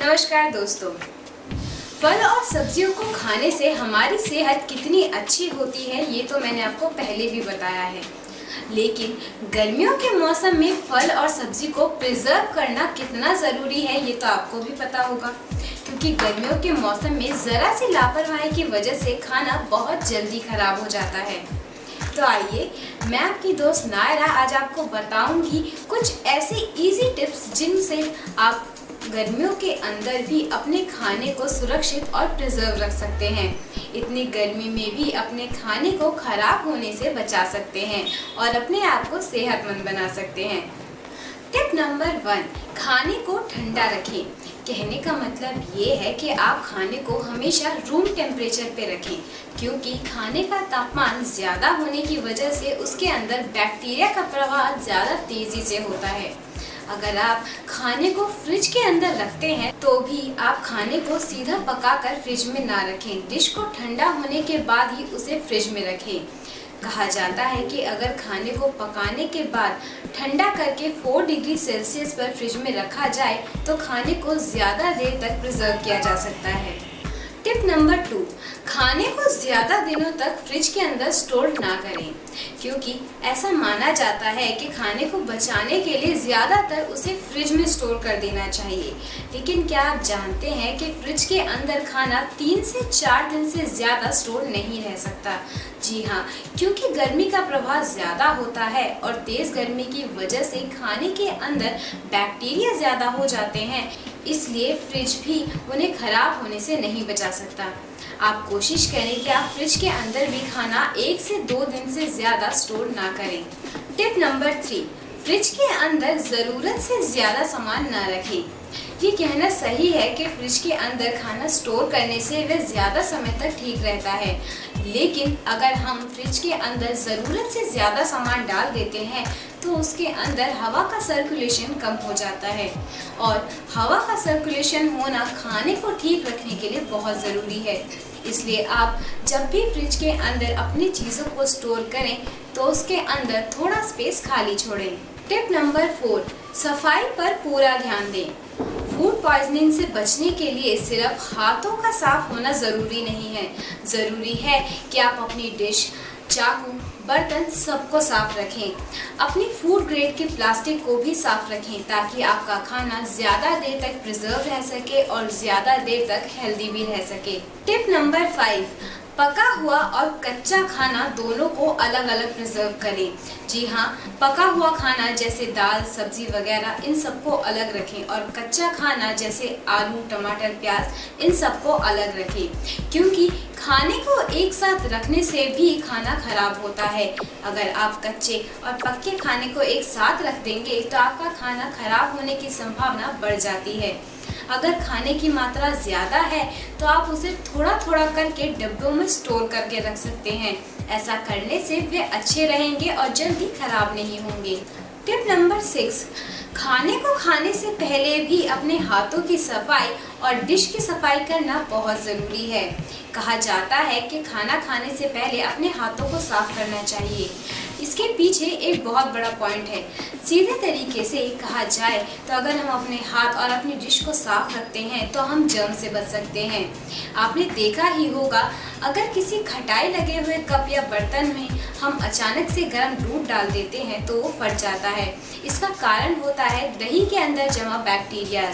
नमस्कार दोस्तों। फल और सब्जियों को खाने से हमारी सेहत कितनी अच्छी होती है ये तो मैंने आपको पहले भी बताया है, लेकिन गर्मियों के मौसम में फल और सब्जी को प्रिजर्व करना कितना ज़रूरी है ये तो आपको भी पता होगा, क्योंकि गर्मियों के मौसम में ज़रा सी लापरवाही की वजह से खाना बहुत जल्दी ख़राब हो जाता है। तो आइए मैं आपकी दोस्त नायरा आज आपको बताऊंगी कुछ ऐसी इजी टिप्स जिनसे आप गर्मियों के अंदर भी अपने खाने को सुरक्षित और प्रिजर्व रख सकते हैं। इतनी गर्मी में भी अपने खाने को खराब होने से बचा सकते हैं और अपने आप को सेहतमंद बना सकते हैं। टिप नंबर 1, खाने को ठंडा रखें। कहने का मतलब ये है कि आप खाने को हमेशा रूम टेम्परेचर पे रखें, क्योंकि खाने का तापमान ज़्यादा होने की वजह से उसके अंदर बैक्टीरिया का प्रवाह ज़्यादा तेज़ी से होता है। अगर आप खाने को फ्रिज के अंदर रखते हैं तो भी आप खाने को सीधा पकाकर फ्रिज में ना रखें। डिश को ठंडा होने के बाद ही उसे फ्रिज में रखें। कहा जाता है कि अगर खाने को पकाने के बाद ठंडा करके 4 डिग्री सेल्सियस पर फ्रिज में रखा जाए तो खाने को ज़्यादा देर तक प्रिजर्व किया जा सकता है। टिप नंबर 2, खाने को ज़्यादा दिनों तक फ्रिज के अंदर स्टोर ना करें, क्योंकि ऐसा माना जाता है कि खाने को बचाने के लिए ज़्यादातर उसे फ्रिज में स्टोर कर देना चाहिए। लेकिन क्या आप जानते हैं कि फ्रिज के अंदर खाना 3 से 4 दिन से ज़्यादा स्टोर नहीं रह सकता। जी हाँ, क्योंकि गर्मी का प्रभाव ज़्यादा होता है और तेज़ गर्मी की वजह से खाने के अंदर बैक्टीरिया ज़्यादा हो जाते हैं, इसलिए फ्रिज भी उन्हें खराब होने से नहीं बचा सकता। आप कोशिश करें कि आप फ्रिज के अंदर भी खाना 1 से 2 दिन से ज़्यादा स्टोर ना करें। टिप नंबर 3, फ्रिज के अंदर ज़रूरत से ज़्यादा सामान ना रखें। ये कहना सही है कि फ्रिज के अंदर खाना स्टोर करने से वह ज़्यादा समय तक ठीक रहता है, लेकिन अगर हम फ्रिज के अंदर ज़रूरत से ज़्यादा सामान डाल देते हैं तो उसके अंदर हवा का सर्कुलेशन कम हो जाता है, और हवा का सर्कुलेशन होना खाने को ठीक रखने के लिए बहुत ज़रूरी है। इसलिए आप जब भी फ्रिज के अंदर अपनी चीज़ों को स्टोर करें तो उसके अंदर थोड़ा स्पेस खाली छोड़ें। टिप नंबर 4, सफाई पर पूरा ध्यान दें। फूड पॉइजनिंग से बचने के लिए सिर्फ हाथों का साफ होना ज़रूरी नहीं है, ज़रूरी है कि आप अपनी डिश, चाकू, बर्तन सबको साफ रखें। अपनी फूड ग्रेड के प्लास्टिक को भी साफ रखें ताकि आपका खाना ज़्यादा देर तक प्रिजर्व रह सके और ज़्यादा देर तक हेल्दी भी रह सके। टिप नंबर 5, पका हुआ और कच्चा खाना दोनों को अलग अलग प्रिजर्व करें। जी हाँ, पका हुआ खाना जैसे दाल, सब्जी वगैरह इन सबको अलग रखें, और कच्चा खाना जैसे आलू, टमाटर, प्याज इन सबको अलग रखें, क्योंकि खाने को एक साथ रखने से भी खाना खराब होता है। अगर आप कच्चे और पक्के खाने को एक साथ रख देंगे तो आपका खाना खराब होने की संभावना बढ़ जाती है। अगर खाने की मात्रा ज़्यादा है तो आप उसे थोड़ा थोड़ा करके डब्बों में स्टोर करके रख सकते हैं। ऐसा करने से वे अच्छे रहेंगे और जल्दी खराब नहीं होंगे। टिप नंबर 6, खाने को खाने से पहले भी अपने हाथों की सफाई और डिश की सफाई करना बहुत ज़रूरी है। कहा जाता है कि खाना खाने से पहले अपने हाथों को साफ करना चाहिए। इसके पीछे एक बहुत बड़ा पॉइंट है। सीधे तरीके से कहा जाए तो अगर हम अपने हाथ और अपनी डिश को साफ रखते हैं तो हम जर्म से बच सकते हैं। आपने देखा ही होगा, अगर किसी खटाई लगे हुए कप या बर्तन में हम अचानक से गर्म दूध डाल देते हैं तो वो फट जाता है। इसका कारण होता है दही के अंदर जमा बैक्टीरिया।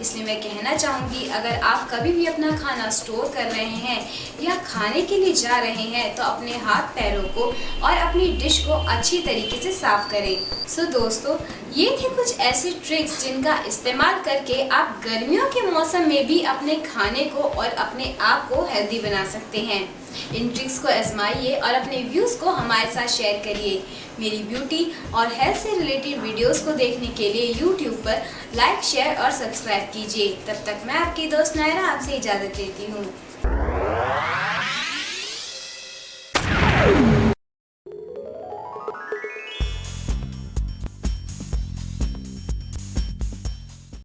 इसलिए मैं कहना चाहूँगी, अगर आप कभी भी अपना खाना स्टोर कर रहे हैं या खाने के लिए जा रहे हैं तो अपने हाथ पैरों को और अपनी डिश को अच्छी तरीके से साफ करें। सो दोस्तों, ये थे कुछ ऐसे ट्रिक्स जिनका इस्तेमाल करके आप गर्मियों के मौसम में भी अपने खाने को और अपने आप को हेल्दी बना सकते हैं। इन ट्रिक्स को आजमाइए और अपने व्यूज़ को हमारे साथ शेयर करिए। मेरी ब्यूटी और हेल्थ से रिलेटेड वीडियोस को देखने के लिए यूट्यूब पर लाइक, शेयर और सब्सक्राइब कीजिए। तब तक मैं आपकी दोस्त नायरा आपसे इजाज़त लेती हूँ।